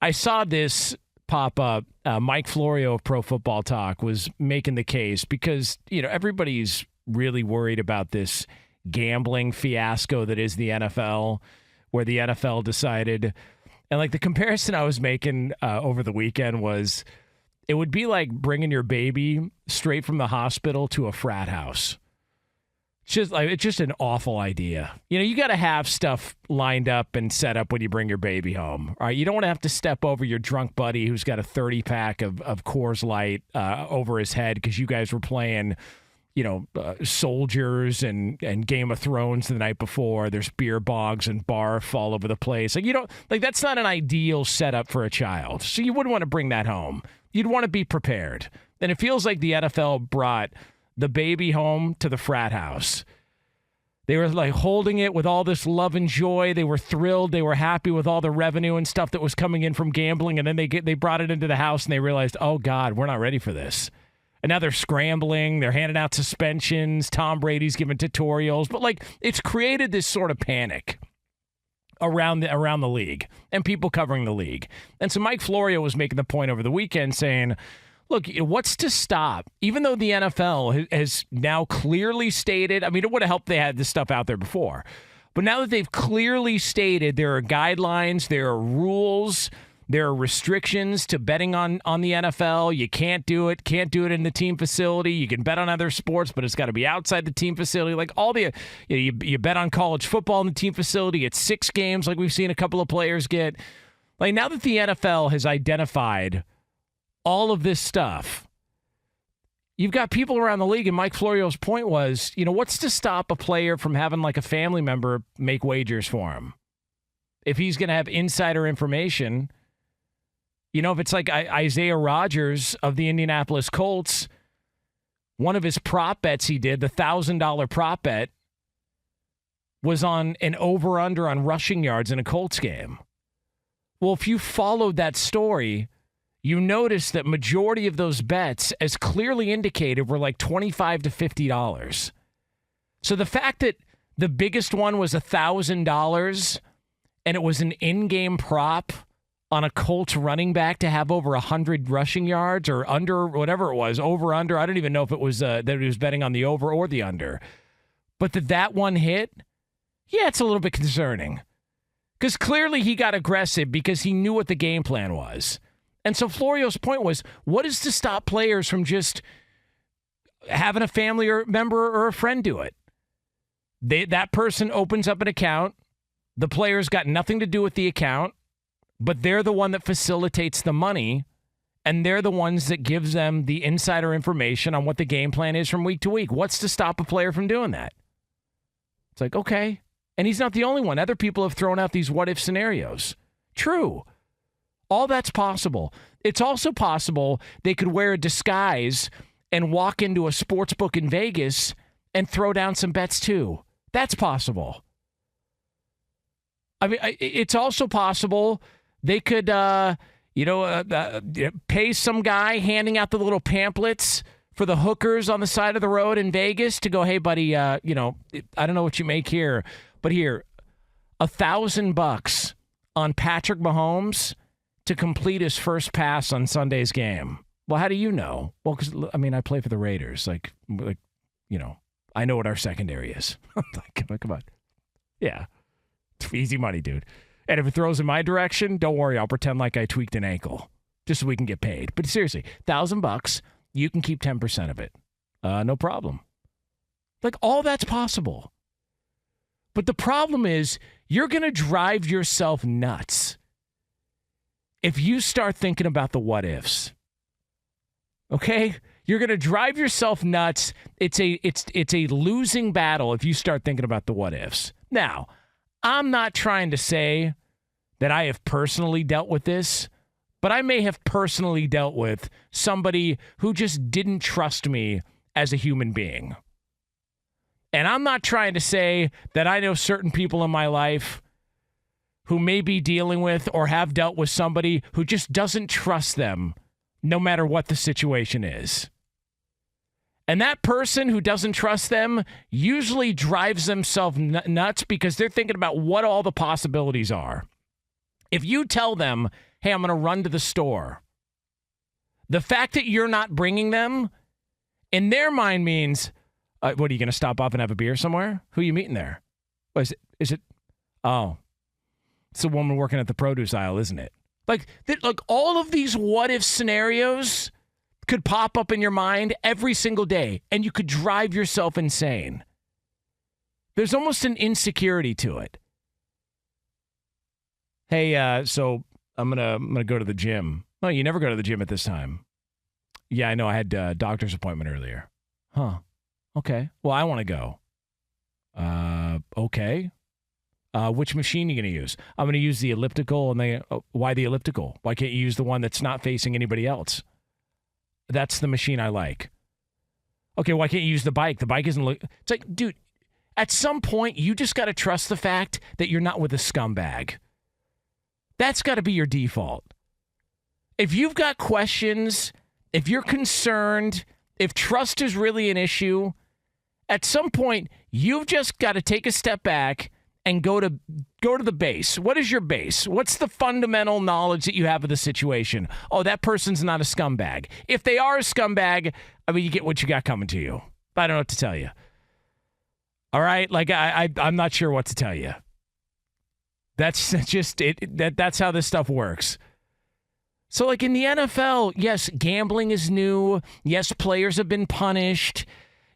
I saw this pop up. Mike Florio of Pro Football Talk was making the case because, everybody's really worried about this gambling fiasco that is the NFL, where the NFL decided, and like the comparison I was making over the weekend was, it would be like bringing your baby straight from the hospital to a frat house. It's just an awful idea. You got to have stuff lined up and set up when you bring your baby home. All right, you don't want to have to step over your drunk buddy who's got a 30-pack of Coors Light over his head because you guys were playing, Soldiers and Game of Thrones the night before. There's beer bongs and barf all over the place. That's not an ideal setup for a child. So you wouldn't want to bring that home. You'd want to be prepared. And it feels like the NFL brought the baby home to the frat house. They were like holding it with all this love and joy. They were thrilled. They were happy with all the revenue and stuff that was coming in from gambling. And then they brought it into the house and they realized, oh God, we're not ready for this. And now they're scrambling. They're handing out suspensions. Tom Brady's giving tutorials. But it's created this sort of panic around the league and people covering the league. And so Mike Florio was making the point over the weekend saying, look, what's to stop? Even though the NFL has now clearly stated, it would have helped they had this stuff out there before. But now that they've clearly stated there are guidelines, there are rules, there are restrictions to betting on the NFL. You can't do it in the team facility. You can bet on other sports, but it's got to be outside the team facility. Like all the, you bet on college football in the team facility. It's 6 games like we've seen a couple of players get. Like now that the NFL has identified all of this stuff, you've got people around the league, and Mike Florio's point was, what's to stop a player from having like a family member make wagers for him? If he's going to have insider information, if it's like Isaiah Rodgers of the Indianapolis Colts, one of his prop bets he did, the $1,000 prop bet, was on an over-under on rushing yards in a Colts game. Well, if you followed that story, you notice that majority of those bets, as clearly indicated, were like $25 to $50. So the fact that the biggest one was $1,000 and it was an in-game prop on a Colts running back to have over 100 rushing yards or under, whatever it was, over, under. I don't even know if it was that he was betting on the over or the under. But that one hit, yeah, it's a little bit concerning. Because clearly he got aggressive because he knew what the game plan was. And so Florio's point was, what is to stop players from just having a family or member or a friend do it? That person opens up an account. The player's got nothing to do with the account, but they're the one that facilitates the money, and they're the ones that gives them the insider information on what the game plan is from week to week. What's to stop a player from doing that? It's like, okay. And he's not the only one. Other people have thrown out these what-if scenarios. True. All that's possible. It's also possible they could wear a disguise and walk into a sports book in Vegas and throw down some bets too. That's possible. It's also possible they could, pay some guy handing out the little pamphlets for the hookers on the side of the road in Vegas to go, hey, buddy, I don't know what you make here, but here, $1,000 on Patrick Mahomes to complete his first pass on Sunday's game. Well, how do you know? Well, because, I play for the Raiders. I know what our secondary is. Come on. Yeah. It's easy money, dude. And if it throws in my direction, don't worry. I'll pretend like I tweaked an ankle just so we can get paid. But seriously, $1,000, you can keep 10% of it. No problem. All that's possible. But the problem is you're going to drive yourself nuts if you start thinking about the what ifs. Okay? You're going to drive yourself nuts. It's a losing battle if you start thinking about the what ifs. Now, I'm not trying to say that I have personally dealt with this, but I may have personally dealt with somebody who just didn't trust me as a human being. And I'm not trying to say that I know certain people in my life who may be dealing with or have dealt with somebody who just doesn't trust them no matter what the situation is. And that person who doesn't trust them usually drives themselves nuts because they're thinking about what all the possibilities are. If you tell them, hey, I'm going to run to the store. The fact that you're not bringing them, in their mind means, what, are you going to stop off and have a beer somewhere? Who are you meeting there? What, is it? Oh, it's the woman working at the produce aisle, isn't it? Like all of these what-if scenarios could pop up in your mind every single day, and you could drive yourself insane. There's almost an insecurity to it. Hey, so I'm gonna go to the gym. Oh, you never go to the gym at this time. Yeah, I know. I had a doctor's appointment earlier. Huh. Okay. Well, I want to go. Okay. Which machine are you going to use? I'm going to use the elliptical. And why the elliptical? Why can't you use the one that's not facing anybody else? That's the machine I like. Okay, why can't you use the bike? The bike isn't It's like, dude, at some point, you just got to trust the fact that you're not with a scumbag. That's got to be your default. If you've got questions, if you're concerned, if trust is really an issue, at some point, you've just got to take a step back and go to the base. What is your base? What's the fundamental knowledge that you have of the situation? Oh, that person's not a scumbag. If they are a scumbag, I mean, you get what you got coming to you. I don't know what to tell you. All right? Like, I'm not sure what to tell you. That's just it. That's how this stuff works. So, like in the NFL, yes, gambling is new. Yes, players have been punished.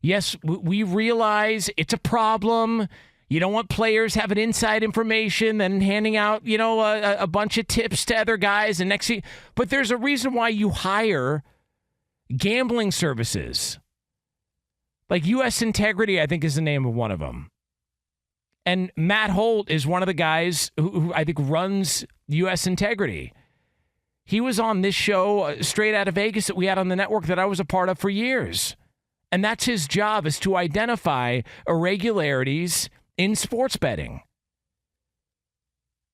Yes, we realize it's a problem. You don't want players having inside information and handing out, a bunch of tips to other guys. And but there's a reason why you hire gambling services. Like U.S. Integrity, I think, is the name of one of them. And Matt Holt is one of the guys who I think runs U.S. Integrity. He was on this show straight out of Vegas that we had on the network that I was a part of for years. And that's his job, is to identify irregularities in sports betting.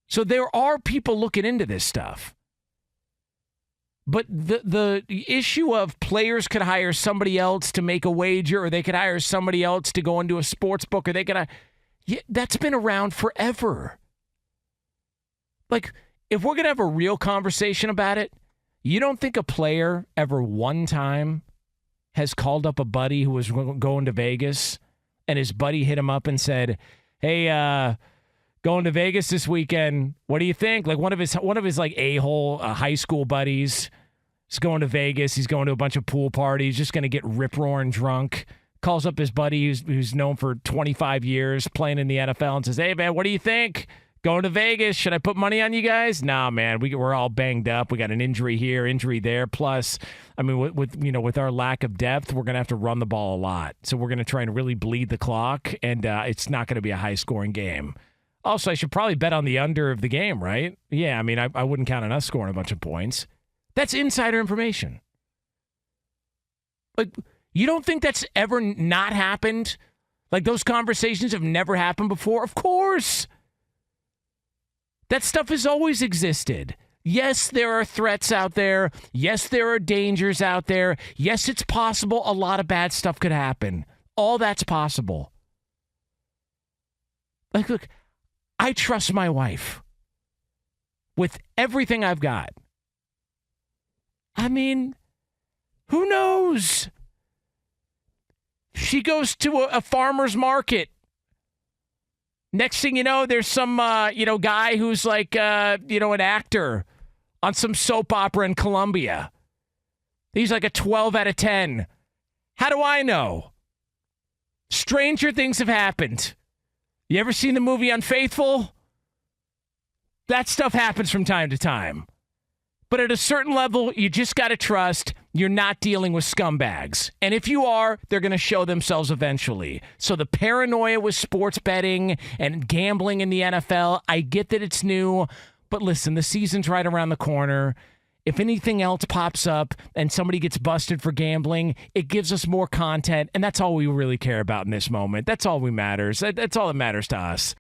So there are people looking into this stuff. But the issue of players could hire somebody else to make a wager, or they could hire somebody else to go into a sports book, or they could, that's been around forever. Like, if we're going to have a real conversation about it, you don't think a player ever one time has called up a buddy who was going to Vegas, and his buddy hit him up and said, hey, going to Vegas this weekend, what do you think? Like one of his like a-hole high school buddies is going to Vegas. He's going to a bunch of pool parties, just going to get rip-roaring drunk. Calls up his buddy who's known for 25 years playing in the NFL and says, hey, man, what do you think? Going to Vegas. Should I put money on you guys? Nah, man, we're all banged up. We got an injury here, injury there. Plus, I mean, with our lack of depth, we're going to have to run the ball a lot. So we're going to try and really bleed the clock, and it's not going to be a high-scoring game. Also, I should probably bet on the under of the game, right? Yeah, I mean, I wouldn't count on us scoring a bunch of points. That's insider information. Like, you don't think that's ever not happened? Like, those conversations have never happened before? Of course. That stuff has always existed. Yes, there are threats out there. Yes, there are dangers out there. Yes, it's possible a lot of bad stuff could happen. All that's possible. Like, look, I trust my wife with everything I've got. I mean, who knows? She goes to a farmer's market. Next thing you know, there's some, guy who's like, an actor on some soap opera in Colombia. He's like a 12 out of 10. How do I know? Stranger things have happened. You ever seen the movie Unfaithful? That stuff happens from time to time. But at a certain level, you just got to trust you're not dealing with scumbags. And if you are, they're going to show themselves eventually. So the paranoia with sports betting and gambling in the NFL, I get that it's new. But listen, the season's right around the corner. If anything else pops up and somebody gets busted for gambling, it gives us more content. And that's all we really care about in this moment. That's all we matters. That's all that matters to us.